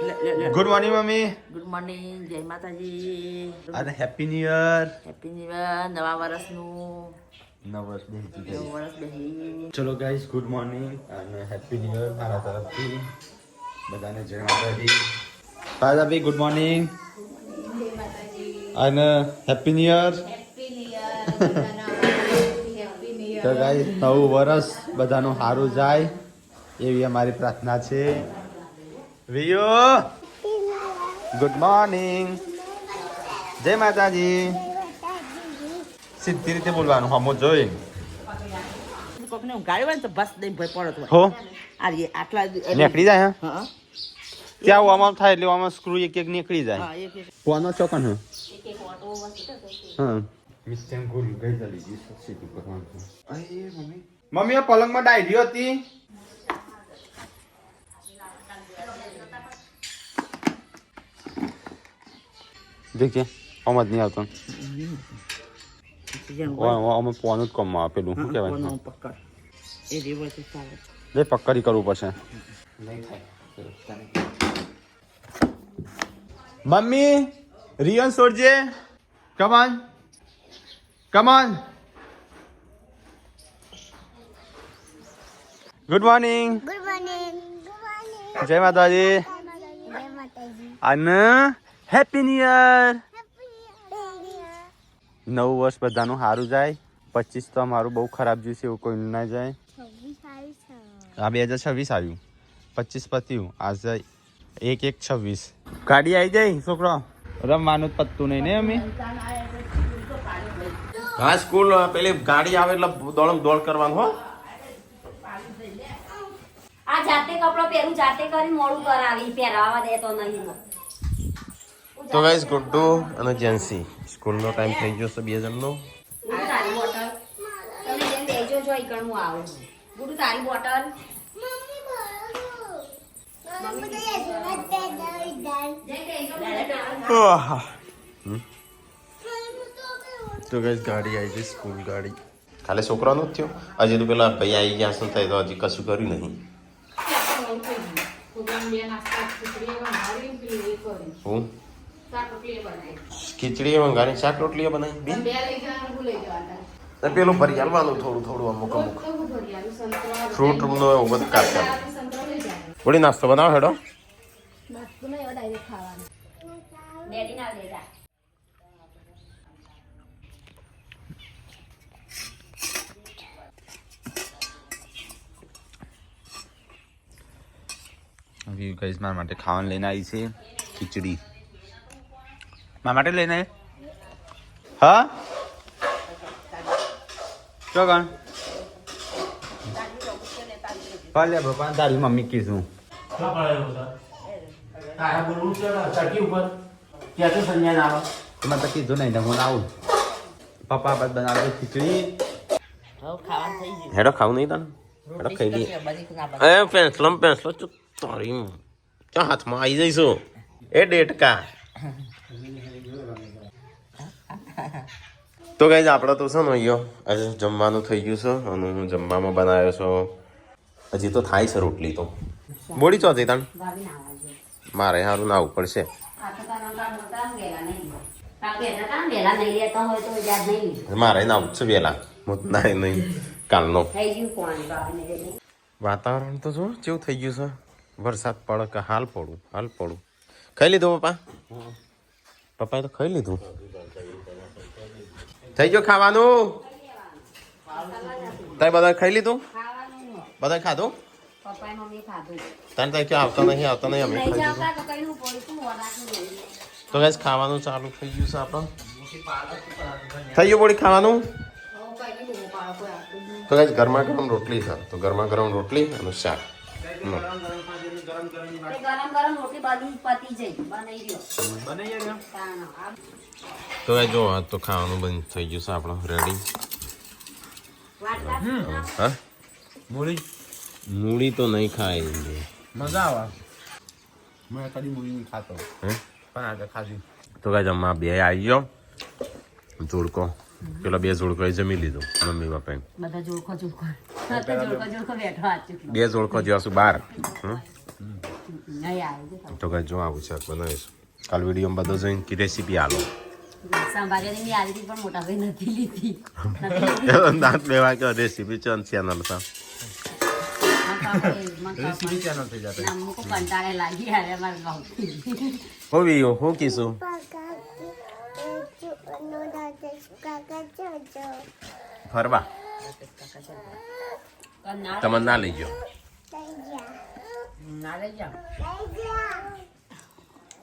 Good morning mummy. Good morning, જય માતાજી અને happy new year. Happy new year, નવા વર્ષનું નવ વર્ષ બેસી નવું વર્ષ બેહી. ચલો ગાઈસ, ગુડ મોર્નિંગ અને હેપી ન્યુ યર મારા તરફથી બધાને જય માતાજી. ભાઈ ગુડ મોર્નિંગ અને હેપી ન્યુ યર. તો ગાઈસ, નવું વર્ષ બધાનું સારું જાય એવી અમારી પ્રાર્થના છે. વિયો ગુડ મોર્નિંગ, જય માતાજી. સીધી રીતે બોલવાનું હમો જોઈ કોકને ગાડી હોય ને તો બસ દઈને ભય પડતો હો હોય. આટલા નીકળી જાય. હા ત્યાં આમાં થાય એટલે આમાં સ્ક્રૂ એક એક નીકળી જાય. હા, એક કોનો ચોકન હે? એક ઓટો વસ્તુ હા મિસ્ટેક ગોળી ગઈ ચાલી ગઈ સીધું કરવાનું છે. અરે મમ્મી આ પલંગમાં ડાયરી હતી. દેખે આમાં જ નહીં આવતો. આમાં પોનું જ કમમાં આપેલું શું કહેવાય? પકડ એ રિવર્સ ચાલે. લે પક્કડી કરવું પડશે. મમ્મી રિયન છોડજે. કમાન કમાન. Good morning. Good morning. Good morning. જય માતાજી જય માતાજી. અને happy new year. Happy new નવું વર્ષ બધાનું સારું જાય. 25 તો અમારું બહુ ખરાબ જ્યું છે, એવું કોઈ ના જાય. 26 આ 2026 આવ્યું, 25 પત્યું, આજે 1/1/26. ગાડી આવી જાય છોકરો, રમવાનું જ પત્તું નહીં ને અમે. હા સ્કૂલ પેલી ગાડી આવે એટલે દોડ કરવાનું હો. આ જાતે કપડો પહેરું જાતે કરી મોડું કરાવી પહેરાવા દે તો નહીં. તો ગાઈસ ગુડ્ડુ અને જેન્સી સ્કૂલનો ટાઈમ થઈ ગયો છે 2 જણનો. ગુડુ તારી બોટલ તમે જેમ બેજો જો ઈકણ હું આવું. ગુડુ તારી બોટલ તો ગાઈસ ગાડી આવી ગઈ, સ્કૂલ ગાડી. ખાલી છોકરાનો જ થયો, હજી તો પેલા ભાઈ આવી ગયા શું થાય તો હજી કશું કર્યું નહીં. હું ખીચડી વંગારી શાક રોટલીઓ બનાવી બે. પેલું ભરી હાલવાનું થોડું થોડું અમુક અમુક ફ્રૂટ નો એવું બધું કાઢતા. વળી નાસ્તો બનાવો હેડો. ડેડી ના લેતા. ગાઈસ મારા માટે ખાવાનું લઈને આવી છે, ખીચડી. મારા માટે લઈને આવી. હા ચોકણ ભલે બાપા તારી મમ્મી કીધું. તમે તો કીધું નહીં હું આવું. પપ્પા બસ બનાવે ખીચડી. હવે ખાવાનું થઈ ગયું. હેડો ખાવું નહીં તને? હેડો ખાઈ લઈએ. બધી ના બધી. એ પેન્સલો તારી ક્યાં હાથમાં આવી જઈશું એ ડેટકા. તો ગાઈઝ આપણે તો છે ને અહીંયા આજે જમવાનું થઈ ગયું છે અને હું જમવામાં બનાવ્યો છું. હજી તો થાય છે રોટલી તો બોડી ચોથી તણ ભાભી ના આવજો. મારે સારું ના આવવું પડશે. આ તો તારા મોટા ગેલા નહીં. કા પહેલા કામ વેલા નહીં લેતા હોય તો યાદ નહીં. મારે ના આવવું છે વહેલા ના નહીં કાલનો. થઈ ગયું કોણ ભાભીને. વાતાવરણ તો જો કેવું થઈ ગયું છે. વરસાદ પડે કે હાલ પડું. ખાઈ લીધું પપ્પા? પપ્પાએ તો ખાઈ લીધું. થઈ ગયો ખાવાનું? તારે બધા ખાઈ લીધું? બધા ખાધું? પપ્પાએ મમ્મી ખાધું. તારે ત્યાં ક્યાં આવતા નહીં અમે લઈ ખાઈ જાવ લીધું. કા તો કઈનું પોઈતું વરાતું નહીં. તો ગાઈસ ખાવાનું ચાલુ થઈ ગયું છે આપણું. થઈ ગયું બોડી ખાવાનું? તો ગાઈસ ગરમા ગરમ રોટલી છે, તો ગરમા ગરમ રોટલી અને શાક. તે ગરમ ગરમ રોટલી બધું પતી જઈ બનાવી દો. તો ગાઈસ જો આ તો ખાવાનું બંધ થઈ ગયું છે આપણું રેડી. હા મૂળી તો નહીં ખાય. મજા આવે. મેં કદી મૂવી નહીં ખાતો પણ આજે ખાધી. તો ગાઈસ અમારા બે આવી ગયો જોડકો. પેલા 2 જોડકો જમી લીધું મમ્મી પપ્પાએ. બધા જોડકો બેઠો આ ચૂકી. 2 જોડકો જ્યાં છું 12. નહીં આવે છે તો કઈ જો આવું શાક બનાવીશું કાલ વિડીયોમાં બધો જોઈને કે રેસીપી આલો સંભાળ્યા મેં આવી હતી પણ મોટા ભાઈ નથી લીધી દાંત લેવા કે રેસીપી ચેનલ છે રેસીપી ચેનલ થઈ જશે અમુક કંટાળે લાગી હારે મારે ગાઉથી હોવી હું કીશું ફરવા તમે ના લઈ જાઓ ના લઈ જાઓ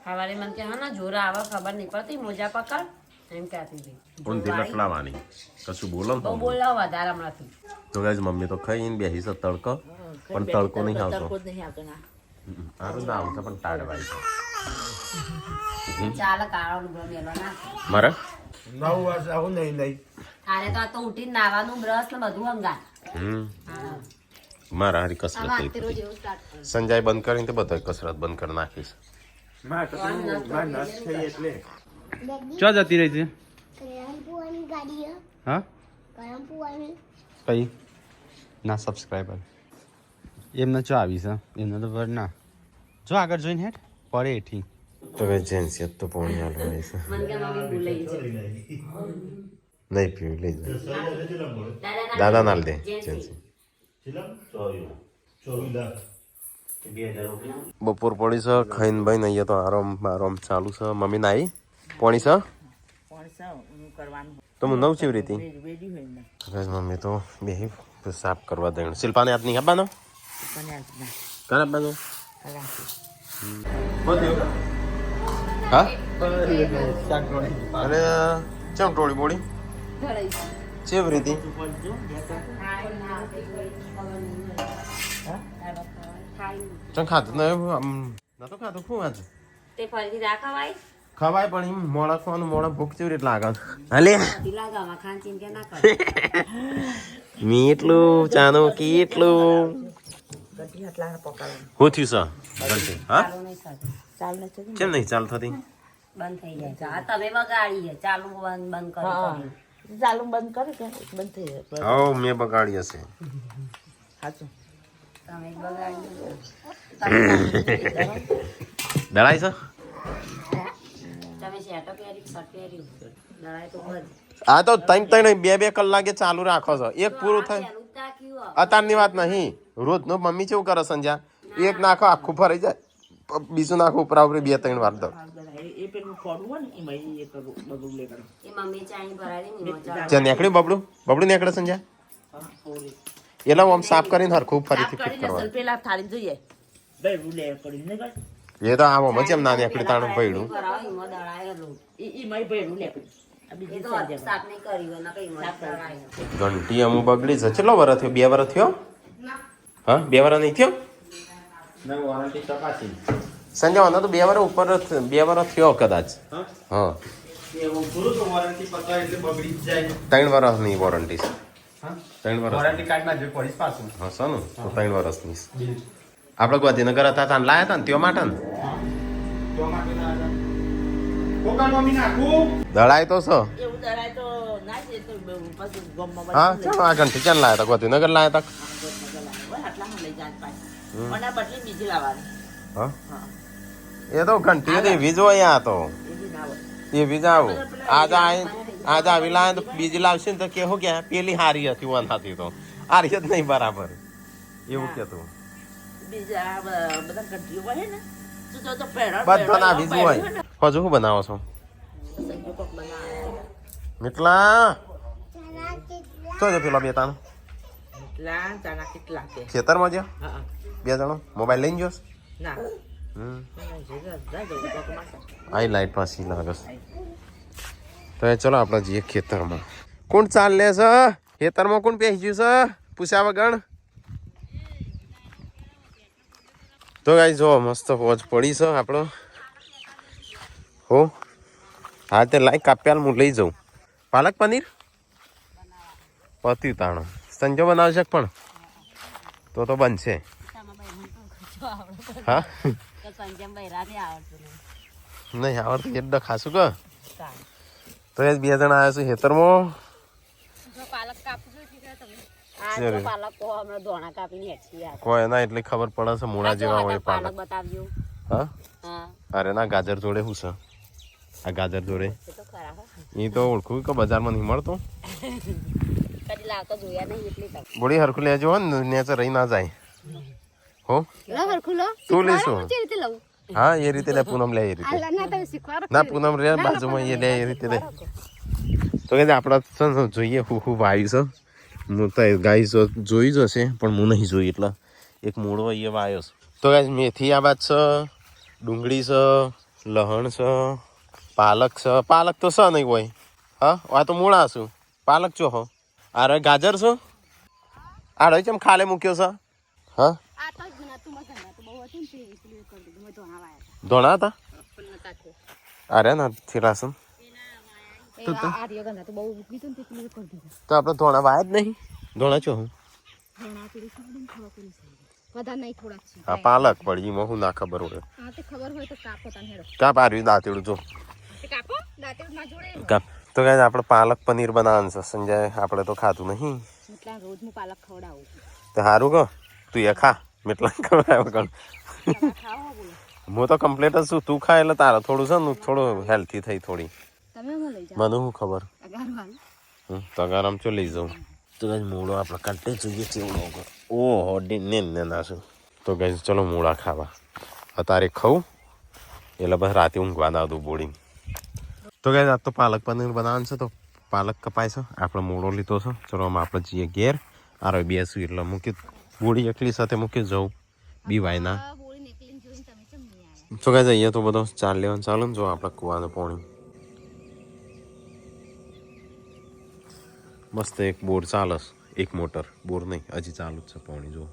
સવારે મને કે હા જોરા આવે ખબર નહીં પડતી મોજા પકડ એમ કહેતી હતી ઊંધી લટલાવાની કશું બોલો ને બહુ બોલાવ વધારે હમણાંથી તો ગાઈઝ મમ્મી તો ખાઈને બેસી છે તડકો પણ તડકો નહીં આવતો તડકો જ નહીં આવતો ના સારું ના આવશે પણ ટાળવાય છે ચાલે કાળો લુગડો મેલો ના મારે 9 વર્ષ આવું નહીં લઈ તારે તો આ તો ઉઠીને નાવાનું બ્રશ ને બધું અંગા મારા હારી કસરત થઈ રોજ એવું સ્ટાર્ટ સંજય બંધ કરીને તો બધા કસરત બંધ કરી નાખીશ ચો જતી રહી છે ગરમ પુવાની ગાડીઓ હા ગરમ પુવાની કઈ ના સબસ્ક્રાઈબર એમને ચો આવી છે એમને તો બર ના જો આગળ જોઈને હેઠ પડે એઠી તો કઈ જેન્સિયત તો પોણી હાલવાની છે મને કે મમ્મી ભૂલાઈ છે નહીં પીવું લઈ જાય દાદા નાલ દે જેન્સી બપોર પડી છે ખાઈને ભાઈ અહીંયા તો આરામ ચાલુ છે મમ્મી નાઈ પોણી છે કરવાનું તો હું નવ ચીવ રીતી વેડી હોય ને મમ્મી તો બે સાફ કરવા દે શિલ્પાને હાથ નહીં આપવાનો પણ આજ ના કાન આપવાનો કલાકી હા અરે ચમ ટોળી બોળી ચેવ રીતી ચમ ખાતું નતો ખાતું શું આજે તે ફરીથી રાખવાય ખવાય પણ એમ મોડા ખવાનું મોડા ભૂખ ચેવી રીતે લાગે હાલે લાગામાં ખાન ચિંતા ના કરે મીટલું ચાનું કેટલું ગઢી આટલા પકાડવાનું હું થયું છે હા ચાલુ નહીં થતું ચાલ નથી કેમ નહીં ચાલ થતી બંધ થઈ જાય છે આ તમે બગાડી છે ચાલુ બંધ કરી ચાલુ બંધ કરે કે બંધ થઈ જાય હા મેં બગાડી હશે સાચું તમે બગાડી દળાય છે તમે શેટો પહેરી શર્ટ પહેર્યું લડાઈ તો બંધ આ તો ત્રણ બે કલાકે ચાલુ રાખો છો એક પૂરું થાય ચાલુ તાક્યું અત્યારની વાત નહીં રોજનો મમ્મી કેવું કરે સંજા એક નાખો આખું ફરાઈ જાય બીજું નાખો ઉપરા ઉપરી 2-3 વાર દો એ પેલું ફોડવું હોય ને એમાં એ કરું બધું લે કરું એ મમ્મી ચાણી ભરાવી ની મજા જ્યાં નીકળ્યું બબડું નીકળે સંજા એટલે આમ સાફ કરીને હરખું ફરીથી ફિટ કરવા પેલા થાળી જોઈએ બેડું લે કરી ને કર એ તો આમ જેમ ના નીકળી તાણું પડ્યું ભરાવ એમાં દળાયેલું ઈ મય બેડું લે કરી આ એ બીજી તો સાઈડ સાફ નહીં કર્યું એના કઈ મત દળાય ઘંટી અમુક બગડી છે કેટલો વર થયો 2 વર થયો હા 2 વર નહીં થયો વોરંટી તપાસી સંજય વાંધો તો 2 વર ઉપર 2 વર થયો કદાચ હા પૂરું તો વોરંટી પકવાય એટલે બગડી જ જાય 3 વર્ષની વોરંટી છે 3 વર્ષ વોરંટી કાર્ડમાં જે પડીશ પાછું હા સર તો 3 વર્ષની આપણે ગાંધીનગર હતા ત્યાં લાયા હતા ને તેઓ માટે ને તો માટે દળાય તો છો એવું દરાય તો ના છે તો પછી ગમમાં હા ચાલો આ ઘંટી ચાલ લાયા હતા ગાંધીનગર લાયા હતા આટલામાં લઈ જાય પાછી પણ આ બદલી બીજી લાવવાની હા એ તો ઘંટી હતી વીજ હોય આ તો એ બી ના હોય એ વીજ આવું આજ આવી લાયા તો બીજી લાવશે ને તો કેવું કે પેલી હારી હતી વન હતી તો હારી જ નહીં બરાબર એવું કેતું બીજા બધા કંટ્રીઓ હોય ને તો તો પહેરા બધા ના વીજ હોય હજુ શું બનાવો છો mitla તો જો પેલા બે તાણ કેટલા ચાના કેટલા છે ખેતરમાં જ્યાં હા બે જણો મોબાઈલ લઈને જોશ ના આઈ લાઈટ પાછી લાગે તો ચલો આપણે જઈએ ખેતરમાં કોણ ચાલ લે છે ખેતરમાં કોણ બેસી ગયું છે પૂછ્યા વગર તો ગાઈ જો મસ્ત ફોજ પડી છે આપણો હો હા તે લાઈ કાપ્યાલ હું લઈ જાઉં પાલક પનીર પત્યું તાણો સંજો બનાવશે પણ તો બનશે હા નહીં આવડતું એટલે ખાશું કે તો એ બે જણા આવ્યા છે ખેતરમાં આ તો પાલક કો હમણાં ધોણા કાપીને હેઠી આ કોઈ ના એટલે ખબર પડે છે મૂળા જેવા હોય પાલક પાલક. બતાવજો. હા હા અરે ના ગાજર જોડે શું છે આ ગાજર જોડે એ તો ખરા હો. એ તો ઓળખું કે બજારમાં નહીં મળતું. કદી લાવતો જોયા નહીં એટલે તો બોડી હરખું લેજો ને નેચર રહી ના જાય હો. લો હરખું લો. તું લેશું કેવી રીતે લઉં? હા એ રીતે લે પૂનમ લે એ રીતે આ ના તમે શીખવાડો. ના પૂનમ રે બાજુમાં એ લે એ રીતે લે. તો કે આપણા છે ને જોઈએ હું હું વાવ્યું છે હું તો ગાય જોઈ જ હશે પણ હું નહીં જોઈ એટલે એક મૂળો એ વાવ્યો છે. તો ગાય મેથી આ બાદ છે, ડુંગળી છે, લહણ છે, પાલક છે. પાલક તો છે નહીં હોય. હા આ તો મૂળા છું. પાલક ચો હો અરે ગાજર છો આ રહી ચમ ખાલે મૂક્યો છે. હા આ તો જ નતું મગન તો બહુ હતું ને તે પેલું કરી દીધું મેં ધોણા વાયા ધોણા હતા પણ નતા થયો. અરે નથી રાસન એ આ રિયો ગંધા તો બહુ ઉકળી તો ને તે પેલું કરી દીધું. તો આપણે ધોણા વાયા જ નહીં. ધોણા ચો હું ધોણા પેલી સાઈડ થોડા પેલી સાઈડ વધારે નહીં થોડા છે. હા પાલક પડી એમાં હું ના ખબર હોય. હા તે ખબર હોય તો કાપો તને હેડો. કાપ આર્યું દાંતેડું જો તે કાપો દાંતેડ ના જોડે. કાપ. તો કાંઈ આપણે પાલક પનીર બનાવવાનું છે. સંજય આપણે તો ખાતું નહીં. એટલા રોજ હું પાલક ખવડાવું. તો સારું કહો તું એ ખા મેટલા ખવડાવ કણ. તમે ખાઓ બોલો. હું તો કમ્પ્લીટ જ છું. તું ખા એટલે તારે થોડું છે ને થોડું હેલ્થી થઈ થોડી. તમે મને લઈ જાઓ. મને શું ખબર અગાર વાલ. તગાર આમ ચો લઈ જાઉં. તો કાંઈ મૂળો આપણે કાંટે જોઈએ ચેવડો. ઓહો ને નાશું. તો કાંઈ ચલો મૂળા ખાવા અત્યારે ખાઉં એટલે બસ રાતે ઊંઘવા ના દઉં બોડી. તો કાંઈ આજ તો પાલક પનીર બનાવવાનું છે. તો પાલક કપાય છે આપણે મૂળો લીધો છે. ચલો આમ આપણે જઈએ ઘેર આરો બેસું એટલે મૂકી બોડી એકલી સાથે મૂકી જવું બીવાય ના. બોળી નીકળીને જોઈને તમે કેમ નહીં આવ્યા? તો કાંઈ જઈએ તો બધો ચાલ લેવાનું ચાલુ ને જો આપણે કૂવાનું પાણી મસ્ત એક બોર ચાલે એક મોટર બોર નહીં હજી ચાલુ જ છે પાણી જો.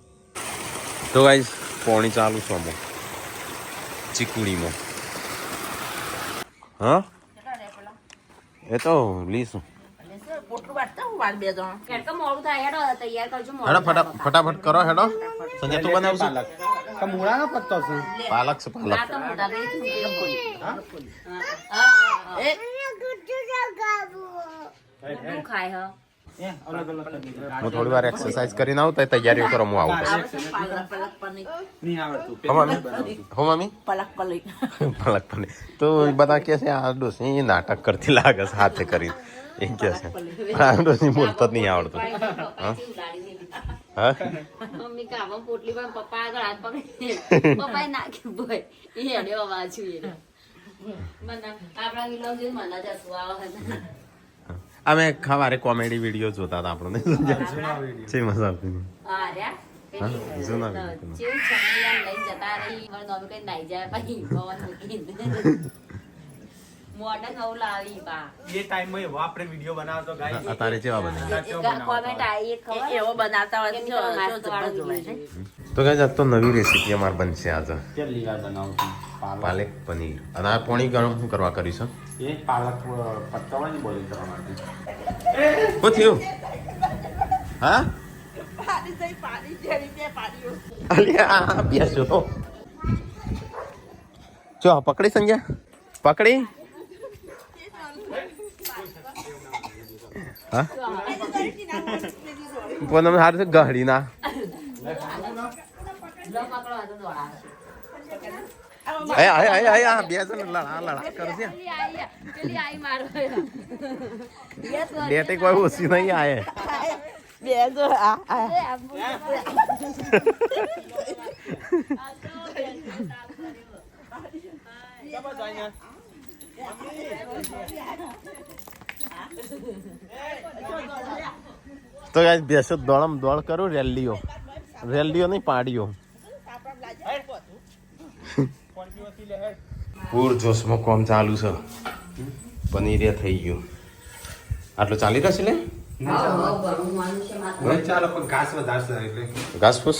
તો ગાઈસ પાણી ચાલુ છે આમાં ચીકુડીમાં. હા એ તો લીશું પોટલું વાટતા હું વાર બે જણ હેડ તો મોડું થાય હેડો તૈયાર કરજો હેડો મોડું. ફટાફટ કરો હેડો. સંજય તું બનાવશું મૂળા નો પત્તો છે પાલક છે પાલક. આ તો મોટા ગઈ છે. એ શું ખાય હ? હું થોડી વાર એક્સરસાઇઝ કરીને આવું તો તૈયારીઓ કરો હું આવું પછી. પાલક પાલક પનીર નહીં આવડતું. હો મમ્મી હો મમ્મી પાલક પનીર પાલક પનીર તો બધા કે છે આ ડોસી એ નાટક કરતી લાગે છે હાથે કરી એ કે છે આ ડોસી બોલતા જ નહીં આવડતું. હા મમ્મી કાવા પોટલી પર પપ્પા આગળ હાથ પકડી પપ્પાએ નાખ્યું બોય એ હેડ્યો અવાજ છું મને આપણા વિલોગ જોઈને મને જ હસવું આવે. અમે ખવારે કોમેડી વિડીયો જોતા હતા આપણને છે મજા આવતી હતી. હા રે હા, જૂના video. જેવું છમૈયા લઈને જતા રહી મારે નોમી કઈ નાઈ જાય પછી ભવન મૂકીને મોઢે નવું લાવી બા એ ટાઈમ માં એવો આપણે વિડીયો બનાવતો ગાય અત્યારે કેવા બને કોમેન્ટ આવી એક ખબર એવો બનાવતા હોય કેમ તો કે જો માસ્ક જોવાય છે. તો ગાઈસ આજ તો નવી રેસીપી અમાર બનશે આજે કે લીલા બનાવતું પાલક પનીર અને આ પાણી ગરમ શું કરવા કર્યું એ પાલક પત્તાવાની બોલી કરવા માટે છે શું થયું હા પાણી જઈ પાણી જેવી બે પાણીઓ અલ્યા બેસો જો પકડી સંજ્ઞા પકડી હા પણ હાર છે ગહડી ના લો પકડો આ તો દોડા આ બે જણ લડા કરશે પેલી આઈ મારો ડેટે કોઈ ઓછી નહીં આયે બે જો આ તો ગાઈસ બેસો દોડમ દોડ કરું રેલીઓ નહીં પાડીઓ પૂર જોશમાં કોમ ચાલુ છે પનીર થઈ ગયું આટલું ચાલી રહેશે લે ચાલો પણ ઘાસ વધારશે એટલે ઘાસ ફૂસ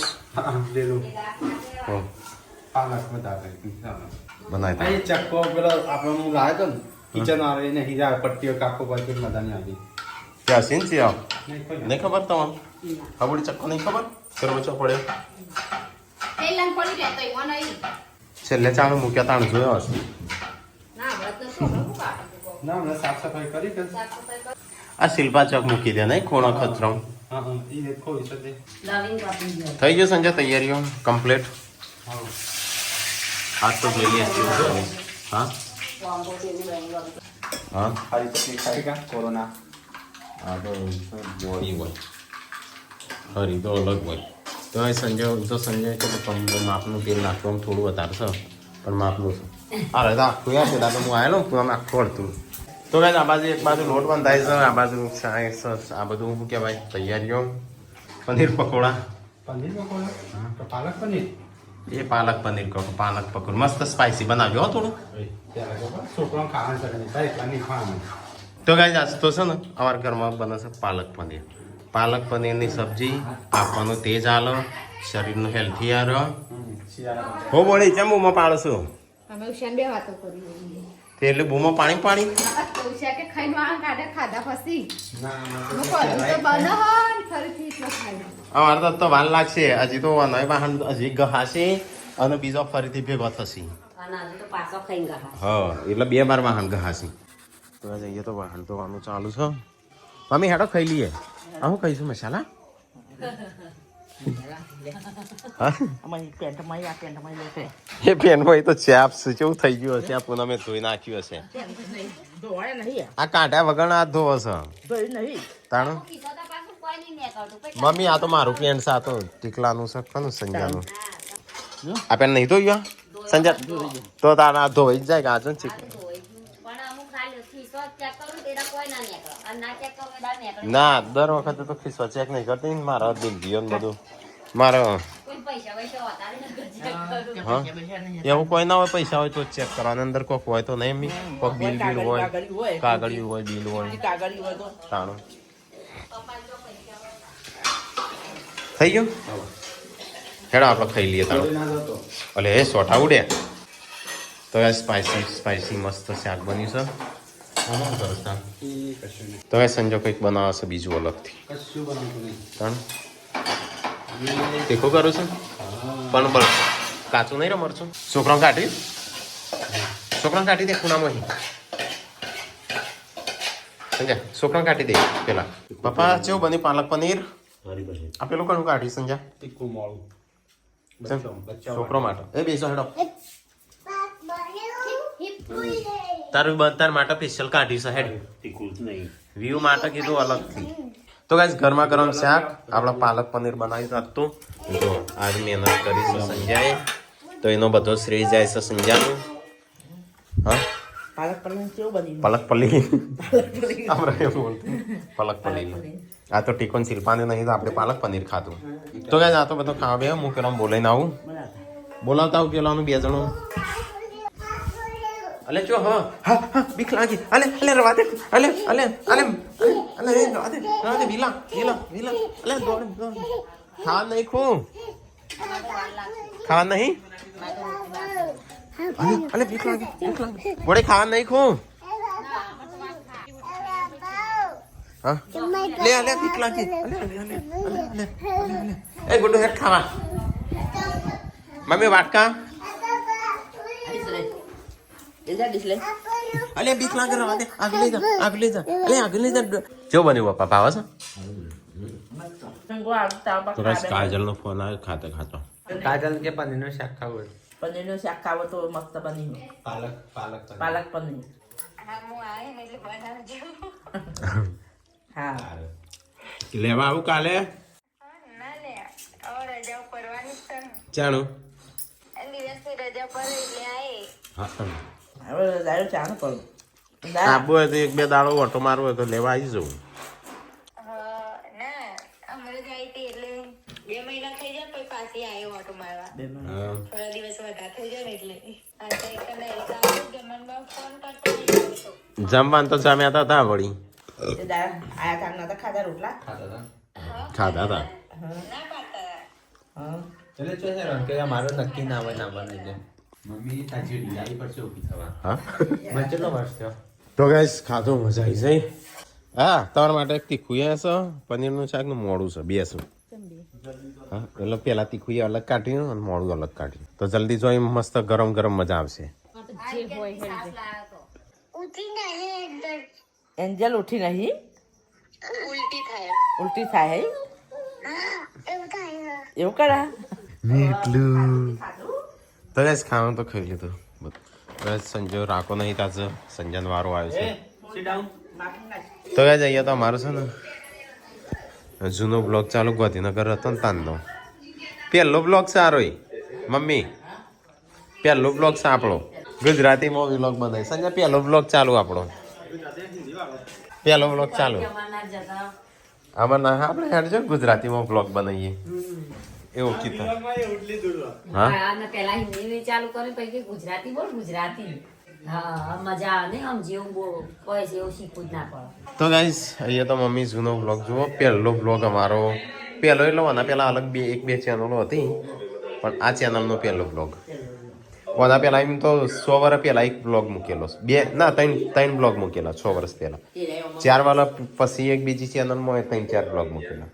લેલું હો, પાલક વધારે બનાવી અહીં ચક્કો પેલો આપણે હું લાવ્યો હતો ને કિચન વાળો એને હીરા પટ્ટીઓ કાકો બાકી મજાની આવી ત્યાં સીન છે આવ નહીં કોઈ નહીં ખબર તમામ ખબર ચક્કો નહીં ખબર કરવો પડ્યો એ લંગ પડી રહેતો ઈવો નહીં છેલ્લે ચાલુ મૂક્યા તાણ જોયો હશે ના વ્રત તો શું કરું કાઢું ના હમણાં સાફ સફાઈ કરી કે સાફ સફાઈ કર આ શિલ્પા ચોક મૂકી દે નહીં ખૂણો ખતરો હા હા એ ખોઈ શકે લવિંગ કાપી દો. થઈ ગયો સંજય તૈયારીઓ કમ્પ્લીટ. હાથ તો જોઈ લઈએ હા હા ખાલી તકલીફ થાય કા કોરોના આ તો બોડી હોય હરી તો અલગ હોય. તો એ સંજય કે તમને માપનું તેલ નાખવાનું થોડું વધારે છે પણ માપનું છે. અરે તો આખું યાર છે તો હું આવેલો આમ આખું અડતું. તો કાંઈ આ બાજુ એક બાજુ લોટ બંધાય છે, આ બાજુ આ બધું શું કહેવાય તૈયારીઓ. પનીર પકોડા પનીર પકોડા હા તો પાલક પનીર એ પાલક પનીર કહો પાલક પકોડ મસ્ત સ્પાઇસી બનાવજો હો થોડું. છોકરો ખાવાનું કરે નહીં તારે એટલા નહીં ખાવાનું. તો કાંઈ આજ તો છે ને અમારા ઘરમાં બને છે પાલક પનીર. પાલક પનીરની સબ્જી આપવાનું તેજ આલો શરીરનું હેલ્થી આરો. હો બોલી કેમ બૂમો પાડો છું અમે ઉષાન બે વાતો કરી તે એટલે બૂમો પાણી પાણી ઉષા કે ખાઈને વાળા કાઢે ખાધા પછી ના હું કહું તો બનાવો ને ફરીથી એટલો ખાઈ અમારે તો વાર લાગશે હજી તો નવી વાહન હજી ગહાશે અને બીજો ફરીથી ભેગો થશે. અને હજુ તો પાછો ખાઈને ગયા. હા એટલે 2 વાર વાહન ગહાશે. તો જઈએ તો વાહન તો આનું ચાલુ છે. મમ્મી હેડો ખાઈ લઈએ. હું ખાઈશું મસાલા એ પેનમાં તો ચાપ છે કેવું થઈ ગયું હશે આ પૂનમે ધોઈ નાખ્યું હશે. આ કાંટા વગર આ ધોવો છે તાણું. ખીસો તો પાછું કોઈ નહીં નીકળતું. પછી મમ્મી આ તો મારું પેન્ટ છે આ તો ટીકલાનું છે ખરું સંજાનું. આ પેન્ટ નહીં ધોયું સંજા તો તારા આ ધોઈ જ જાય કે આજુ ચીક. પણ અમુક ખાલી ખીસો ચેક કરું તેરા કોઈ ના નીકળે અને ના ચેક કરું એડા નીકળે. ના દર વખતે તો ખિસ્સો ચેક નહીં કરતી ને મારા દિલગીઓ ને બધું મારો. કોઈ પૈસા વધારે નથી ચેક કરું. હા એવું કોઈ ના હોય પૈસા હોય તો ચેક કરવાના અંદર કોક હોય તો નહીં મી કોક બિલ બિલ હોય કાગળિયું હોય બિલ હોય તાણું. થઈ ગયું હેડો આપણે ખાઈ લઈએ તાણું. અલે એ સોટા ઉડે તો એ સ્પાઈસી મસ્ત શાક બન્યું છે. તો એ સંજો કંઈક બનાવશે બીજું અલગથી કશું બનાવતું નહીં. તાણું તીખું કરું છું પણ બસ કાચું નહીં રે મરચું. છોકરાને કાઢી દે ખૂણામાં સંજય છોકરાને કાઢી દે પેલા. પપ્પા કેવું બન્યું પાલક પનીર આ પેલું કણું કાઢી સંજય તીખું મોળું છોકરો માટે એ બેસો હેડો હિપ્પુઈ તાર માટે સ્પેશિયલ કાઢી છે હેડ વ્યૂ માટે કીધું અલગથી. તો ગાઈસ ગરમા ગરમ શાક આપણા પાલક પનીર બનાવી હતું. જો આજ મહેનત કરી છે સંજયે તો એનો બધો શ્રેય જાય છે સંજયનું. હા પાલક પનીર કેવું બન્યું? પાલક પનીર આપણે એવું બોલતું પાલક પનીર. આ તો ટીકોન શિલ્પાને નહીં તો આપણે પાલક પનીર ખાધું. તો ગાઈસ આ તો બધો ખાવા બે હું પેલા બોલાઈને આવું બોલાવતા આવું પેલાનું 2 જણો. અલે જો હા હા હા બીક લાગી. અલે રવા દે અલે રવા દે વિલા અલે દોડ ખા નહીં ખું ખા નહીં અલે બીક લાગી વડે ખા નહીં ખું હા લે બીક લાગી અલે એ ગુડ્ડુ હેઠ ખાવા મમ્મી વાટકા અલે બીક લાગે રવા દે આગળ લઈ જા જો બન્યું પપ્પા ભાવે છે. તો ગાઈસ કાજલ નો ફોન આવ્યો ખાતે ખાતો. કાજલ કે પનીરનું શાક ખાવું હોય. પનીરનું શાક ખાવો તો મસ્ત બન્યું. પાલક પાલક પનીર હા લેવા આવું કાલે ચાણું હા હવે દારૂ ચાનું કરું આબુ હોય તો 1-2 દાડો ઓટો મારવો હોય તો લેવા આવી જવું. જમવાનું તો જમ્યા હતા વળી આયા કામ નતા ખાધા રોટલા ખાધા હતા. એટલે જો છે કે મારો નક્કી ના હોય ના બને છે. મમ્મી તાજી લાવી પડશે ઊભી થવા. હા મને કેટલો વર્ષ થયો? તો ગાઈસ ખાધો મજા આવી જાય. હા તમારા માટે એક તીખું છે પનીરનું શાકનું મોડું છે 2 છે. હા એટલે પેલા તીખું અલગ કાઢ્યું અને મોડું અલગ કાઢ્યું તો જલ્દી જો મસ્ત ગરમ ગરમ મજા આવશે. એન્જલ ઉઠી નહીં ઉલટી થાય એવું કરા એટલું તો ગાઈસ ખાવાનું તો ખાઈ લીધું બસ સંજો રાખો નહીં તાજ સંજન વારો આવ્યો છે તો ગાઈસ અહીંયા તો અમારો છે ને જૂનો બ્લોગ ચાલુ ગાંધીનગર હતો ને તાનનો પહેલો બ્લોગ સારો મમ્મી પહેલો બ્લોગ છે આપણો ગુજરાતીમાં વ્લોગ બનાવી સંજય પહેલો બ્લોગ ચાલુ આપણો પહેલો બ્લોગ ચાલુ અમાર ના આપણે હેડ છે ગુજરાતીમાં બ્લોગ બનાવીએ એવું કીધું હા પેલા હિન્દી ચાલુ કર્યું પછી ગુજરાતી બોલ ગુજરાતી હા મજા આવે ને આમ જેવું કહે છે એવું શીખવું જ ના પડે તો ગાઈસ અહીંયા તો મમ્મી જૂનો બ્લોગ જુઓ પહેલો બ્લોગ અમારો પહેલો એટલે આના પહેલાં અલગ બે ચેનલો હતી પણ આ ચેનલનો પહેલો બ્લોગ આના પહેલાં એમ તો 100 વર્ષ પહેલાં એક બ્લોગ મૂકેલો ત્રણ બ્લોગ મૂકેલા 6 વર્ષ પહેલાં 4 વર્ષ પછી એક બીજી ચેનલમાં 3-4 બ્લોગ મૂકેલા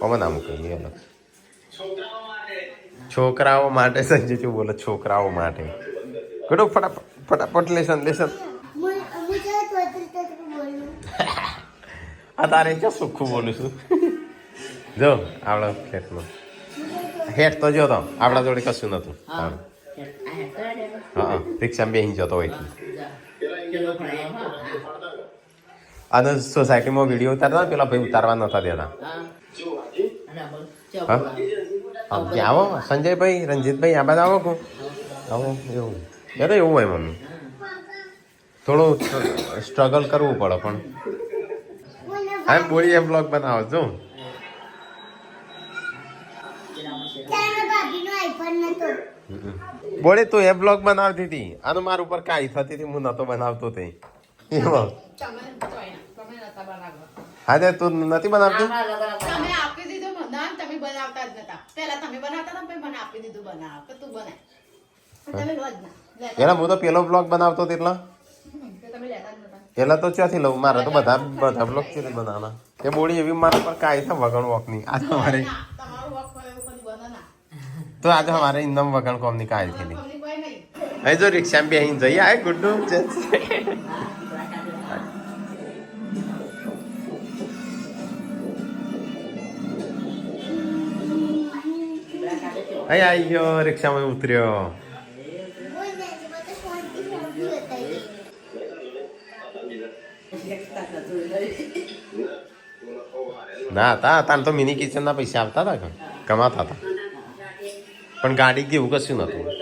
અમે ના મૂકેલી અલગ છોકરાઓ માટે સંજય શું બોલે છોકરાઓ માટે ઘણો ફટાફટ લેસન આ તારે ક્યાં સુખું બોલું છું જો આપણા ફ્લેટમાં હેઠ તો જો તો આપણા જોડે કશું નતું હા રિક્ષામાં બેસી જતો હોય અને સોસાયટીમાં વિડીયો ઉતારતા પેલા ભાઈ ઉતારવા નતા દેતા આવો સંજયભાઈ રંજીતભાઈ આ બાદ આવો કો આવો એવું યાર એવું હોય મમ્મી થોડું સ્ટ્રગલ કરવું પડે પણ હા બોલી એ બ્લોગ બનાવો છો બોલે તું એ બ્લોગ બનાવતી હતી આનું મારા ઉપર કાઈ થતી હતી હું નતો બનાવતો તે એમાં હા તે તું નથી બનાવતી તમે આપી દીધું મને તમે બનાવતા જ નતા પહેલા તમે બનાવતા હતા પછી મને આપી દીધું બનાવ કે તું બનાય તમે રોજ ના એના હું તો પેલો બ્લોગ બનાવતો હતો એટલા તમે લેતા જ નતા પેલા તો ક્યાંથી લઉં મારે તો બધા બ્લોગ છે બનાવવાના એ બોડી એવી મારા પર કાઈ થાય વગણ વોકની આ તમારે તમારું વર્ક કરે એવું કદી બને ના તો આજે અમારે ઇન્દમ વગણ કોમની કાઈ થયેલી તમને કોઈ નહીં અહીં જો રિક્ષામાં બેહીને જઈએ આ ગુડ્ડુ અહીં આવી ગયો રિક્ષામાં ઉતર્યો ના તાન તો મિની કિચન ના પૈસા આવતા હતા કમાતા હતા પણ ગાડી જેવું કશું નતું